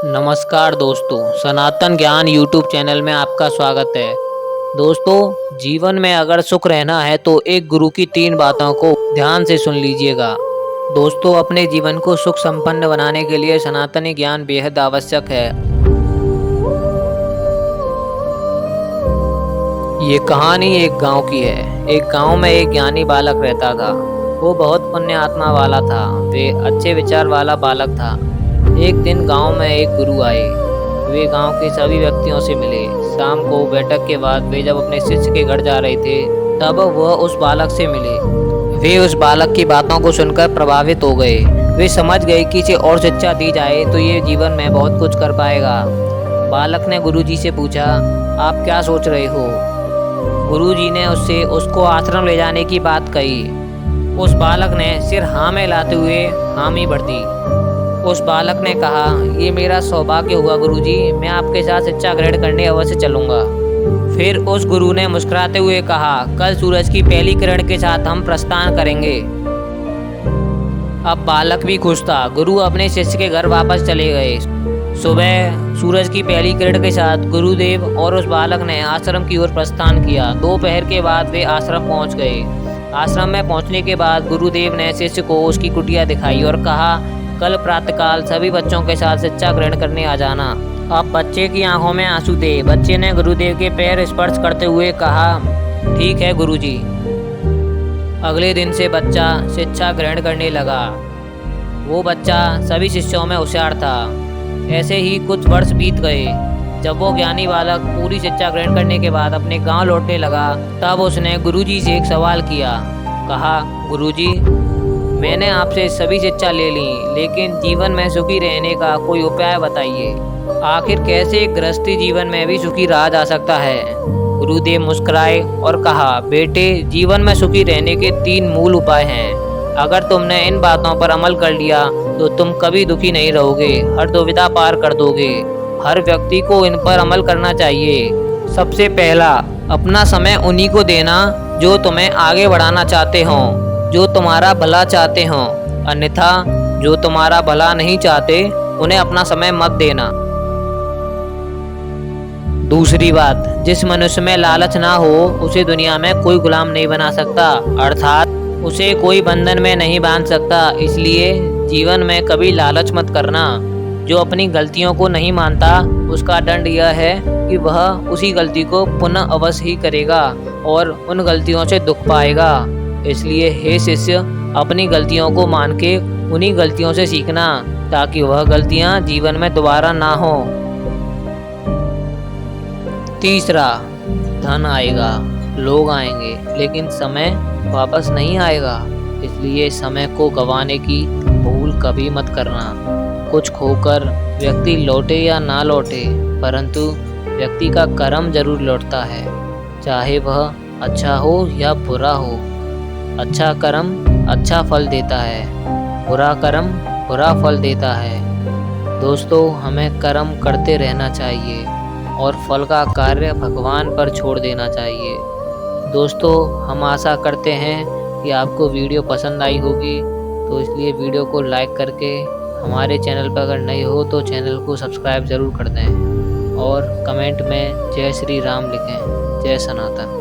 नमस्कार दोस्तों, सनातन ज्ञान यूट्यूब चैनल में आपका स्वागत है। दोस्तों, जीवन में अगर सुख रहना है तो एक गुरु की 3 बातों को ध्यान से सुन लीजिएगा। दोस्तों, अपने जीवन को सुख संपन्न बनाने के लिए सनातनी ज्ञान बेहद आवश्यक है। ये कहानी एक गांव की है। एक गांव में एक ज्ञानी बालक रहता था। वो बहुत पुण्य आत्मा वाला था। वे अच्छे विचार वाला बालक था। एक दिन गांव में एक गुरु आए। वे गांव के सभी व्यक्तियों से मिले। शाम को बैठक के बाद वे जब अपने शिष्य के घर जा रहे थे, तब वह उस बालक से मिले। वे उस बालक की बातों को सुनकर प्रभावित हो गए। वे समझ गए कि इसे और शिक्षा दी जाए तो ये जीवन में बहुत कुछ कर पाएगा। बालक ने गुरुजी से पूछा, आप क्या सोच रहे हो? गुरुजी ने उसको आश्रम ले जाने की बात कही। उस बालक ने सिर हाँ में लाते हुए हामी भर दी। उस बालक ने कहा, ये मेरा सौभाग्य हुआ गुरुजी, मैं आपके साथ शिक्षा ग्रहण करने अवश्य चलूंगा। फिर उस गुरु ने मुस्कुराते हुए कहा, कल सूरज की पहली किरण के साथ हम प्रस्थान करेंगे। अब बालक भी खुश था। गुरु अपने शिष्य के घर वापस चले गए। सुबह सूरज की पहली किरण के साथ गुरुदेव और उस बालक ने आश्रम की ओर प्रस्थान किया। दोपहर के बाद वे आश्रम पहुंच गए। आश्रम में पहुंचने के बाद गुरुदेव ने शिष्य को उसकी कुटिया दिखाई और कहा, कल प्रातःकाल सभी बच्चों के साथ शिक्षा ग्रहण करने आ जाना। अब बच्चे की आंखों में आंसू थे। बच्चे ने गुरुदेव के पैर स्पर्श करते हुए कहा, ठीक है गुरुजी। अगले दिन से बच्चा शिक्षा ग्रहण करने लगा। वो बच्चा सभी शिष्यों में होशियार था। ऐसे ही कुछ वर्ष बीत गए। जब वो ज्ञानी बालक पूरी शिक्षा ग्रहण करने के बाद अपने गांव लौटने लगा, तब उसने गुरुजी से एक सवाल किया। कहा, गुरुजी, मैंने आपसे सभी शिक्षा ले ली, लेकिन जीवन में सुखी रहने का कोई उपाय बताइए। आखिर कैसे एक गृहस्थी जीवन में भी सुखी रहा जा सकता है? गुरुदेव मुस्कुराए और कहा, बेटे, जीवन में सुखी रहने के 3 मूल उपाय हैं। अगर तुमने इन बातों पर अमल कर लिया तो तुम कभी दुखी नहीं रहोगे, हर दुविधा पार कर दोगे। हर व्यक्ति को इन पर अमल करना चाहिए। सबसे पहला, अपना समय उन्हीं को देना जो तुम्हें आगे बढ़ाना चाहते हों, जो तुम्हारा भला चाहते हों। अन्यथा जो तुम्हारा भला नहीं चाहते उन्हें अपना समय मत देना। दूसरी बात, जिस मनुष्य में लालच ना हो उसे दुनिया में कोई गुलाम नहीं बना सकता, अर्थात उसे कोई बंधन में नहीं बांध सकता। इसलिए जीवन में कभी लालच मत करना। जो अपनी गलतियों को नहीं मानता उसका दंड यह है कि वह उसी गलती को पुनः अवश्य ही करेगा और उन गलतियों से दुख पाएगा। इसलिए हे शिष्य, अपनी गलतियों को मान के उन्हीं गलतियों से सीखना, ताकि वह गलतियां जीवन में दोबारा ना हो। तीसरा, धन आएगा, लोग आएंगे, लेकिन समय वापस नहीं आएगा। इसलिए समय को गंवाने की भूल कभी मत करना। कुछ खोकर व्यक्ति लौटे या ना लौटे, परंतु व्यक्ति का कर्म जरूर लौटता है, चाहे वह अच्छा हो या बुरा हो। अच्छा कर्म अच्छा फल देता है, बुरा कर्म बुरा फल देता है। दोस्तों, हमें कर्म करते रहना चाहिए और फल का कार्य भगवान पर छोड़ देना चाहिए। दोस्तों, हम आशा करते हैं कि आपको वीडियो पसंद आई होगी, तो इसलिए वीडियो को लाइक करके हमारे चैनल पर अगर नए हो तो चैनल को सब्सक्राइब ज़रूर कर दें और कमेंट में जय श्री राम लिखें। जय सनातन।